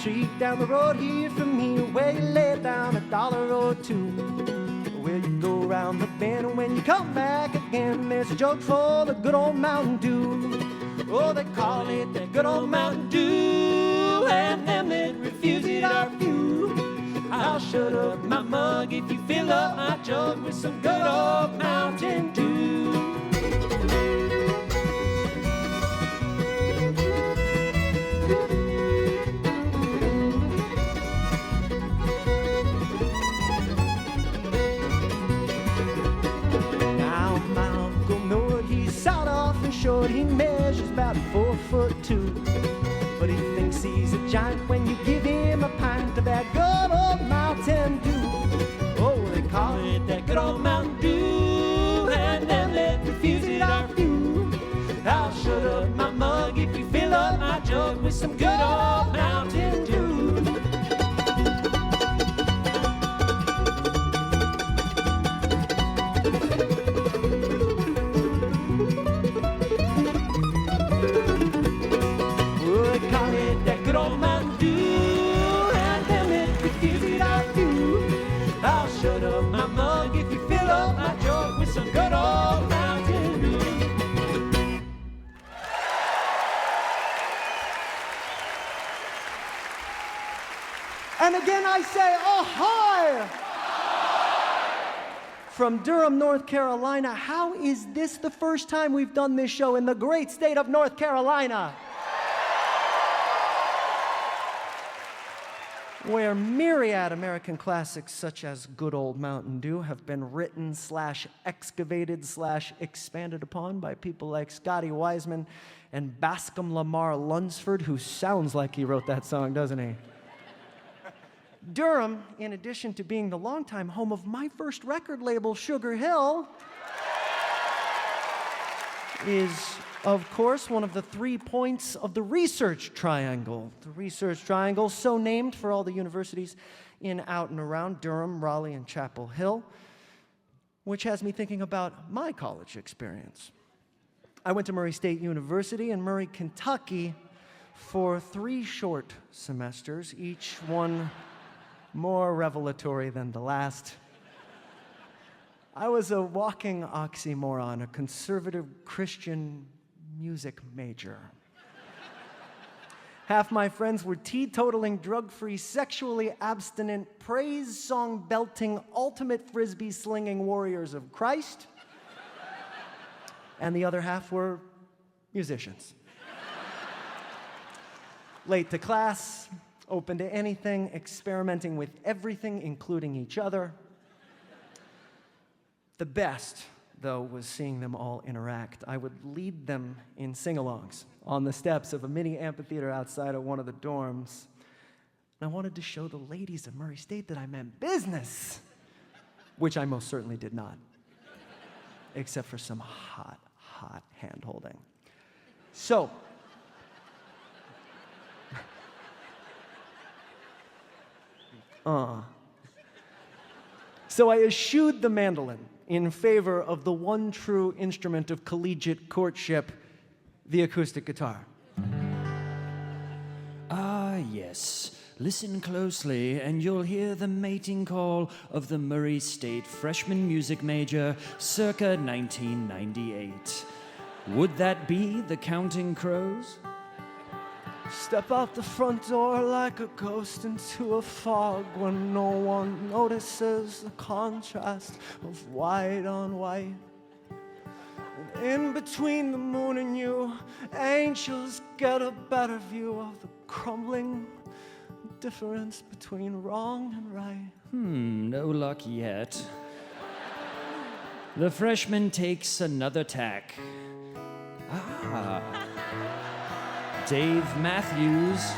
street down the road here from here, where you lay down $1 or two. Where you go round the bend, and when you come back again, there's a jug full of good old Mountain Dew. Oh, they call it that good old Mountain Dew, and them that refuse it are few. I'll shut up my mug if you fill up my jug with some good old Mountain Dew. Now Malcolm Norwood, he's sawed off and short, he measures about 4'2", but he thinks he's a giant when you give him a pint of that good old Mountain Dew. Oh, they call it that good old Mountain Dew, and them that refuse it are few. I'll shut up my mug if you fill up my jug with some good old Mountain Dew. Shut up my mug if you fill up my jug with some good old Mountain Dew. And again I say, ahoy! From Durham, North Carolina. How is this the first time we've done this show in the great state of North Carolina? Where myriad American classics such as Good Old Mountain Dew have been written / excavated / expanded upon by people like Scotty Wiseman and Bascom Lamar Lunsford, who sounds like he wrote that song, doesn't he? Durham, in addition to being the longtime home of my first record label, Sugar Hill, is, of course, one of the 3 points of the Research Triangle. The Research Triangle, so named for all the universities in, out, and around Durham, Raleigh, and Chapel Hill, which has me thinking about my college experience. I went to Murray State University in Murray, Kentucky for 3 short semesters, each one more revelatory than the last. I was a walking oxymoron, a conservative Christian music major. Half my friends were teetotaling, drug-free, sexually abstinent, praise song belting, ultimate frisbee slinging warriors of Christ. And the other half were musicians. Late to class, open to anything, experimenting with everything, including each other. The best, though, was seeing them all interact. I would lead them in sing-alongs on the steps of a mini amphitheater outside of one of the dorms. And I wanted to show the ladies of Murray State that I meant business, which I most certainly did not, except for some hot, hot hand-holding. So I eschewed the mandolin in favor of the one true instrument of collegiate courtship, the acoustic guitar. Ah, yes. Listen closely, and you'll hear the mating call of the Murray State freshman music major circa 1998. Would that be the Counting Crows? Step out the front door like a ghost into a fog when no one notices the contrast of white on white. And in between the moon and you, angels get a better view of the crumbling difference between wrong and right. No luck yet. The freshman takes another tack. Dave Matthews,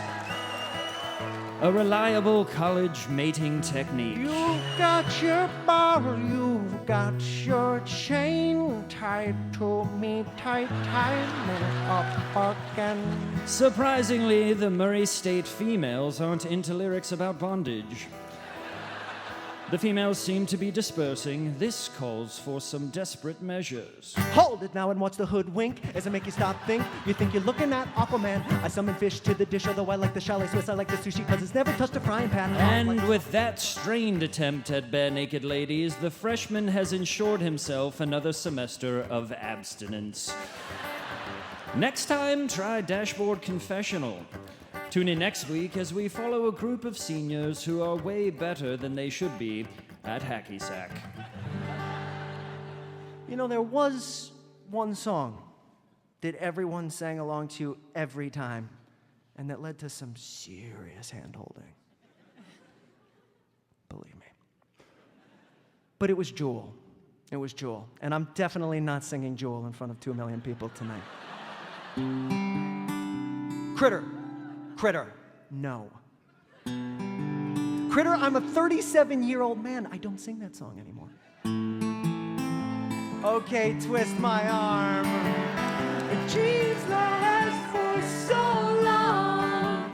a reliable college mating technique. You've got your bottle, you've got your chain tied to me, tight, me up again. Surprisingly, the Murray State females aren't into lyrics about bondage. The females seem to be dispersing. This calls for some desperate measures. Hold it now and watch the hood wink as I make you stop think. You think you're looking at Aquaman. I summon fish to the dish, although I like the chalet Swiss. I like the sushi because it's never touched a frying pan. And with that strained attempt at bare naked ladies, the freshman has ensured himself another semester of abstinence. Next time, try Dashboard Confessional. Tune in next week as we follow a group of seniors who are way better than they should be at Hacky Sack. You know, there was one song that everyone sang along to every time, and that led to some serious hand-holding. Believe me. But it was Jewel. It was Jewel. And I'm definitely not singing Jewel in front of 2 million people tonight. Critter. Critter. No. Critter, I'm a 37-year-old man. I don't sing that song anymore. Okay, twist my arm. Dreams last for so long,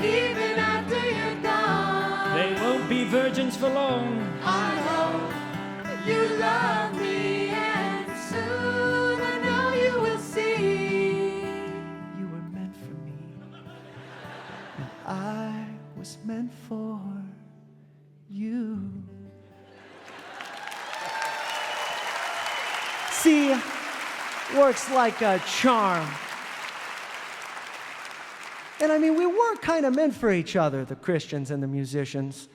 even after you're gone. They won't be virgins for long. I know you love me, and soon I know you will see. You were meant for me. And I was meant for you. See, works like a charm. And I mean, we were kind of meant for each other, the Christians and the musicians.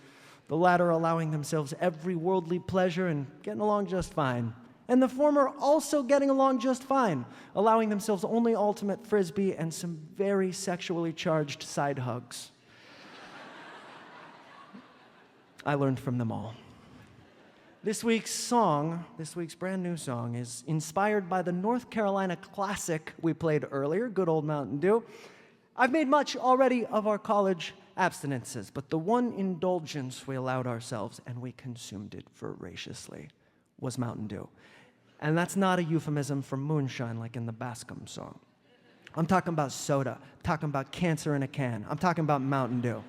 The latter allowing themselves every worldly pleasure and getting along just fine. And the former also getting along just fine, allowing themselves only ultimate frisbee and some very sexually charged side hugs. I learned from them all. This week's brand new song, is inspired by the North Carolina classic we played earlier, Good Old Mountain Dew. I've made much already of our college abstinences, but the one indulgence we allowed ourselves, and we consumed it voraciously, was Mountain Dew. And that's not a euphemism for moonshine like in the Bascom song. I'm talking about soda. I'm talking about cancer in a can. I'm talking about Mountain Dew.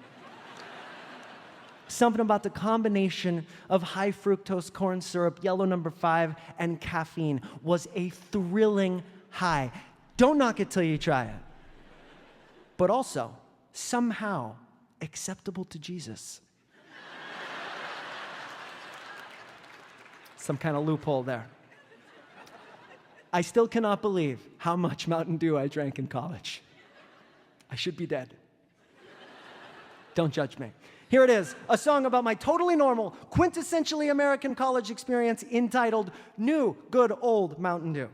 Something about the combination of high fructose corn syrup, yellow number 5, and caffeine was a thrilling high. Don't knock it till you try it. But also, somehow, acceptable to Jesus. Some kind of loophole there. I still cannot believe how much Mountain Dew I drank in college. I should be dead. Don't judge me. Here it is, a song about my totally normal, quintessentially American college experience entitled New Good Old Mountain Dew.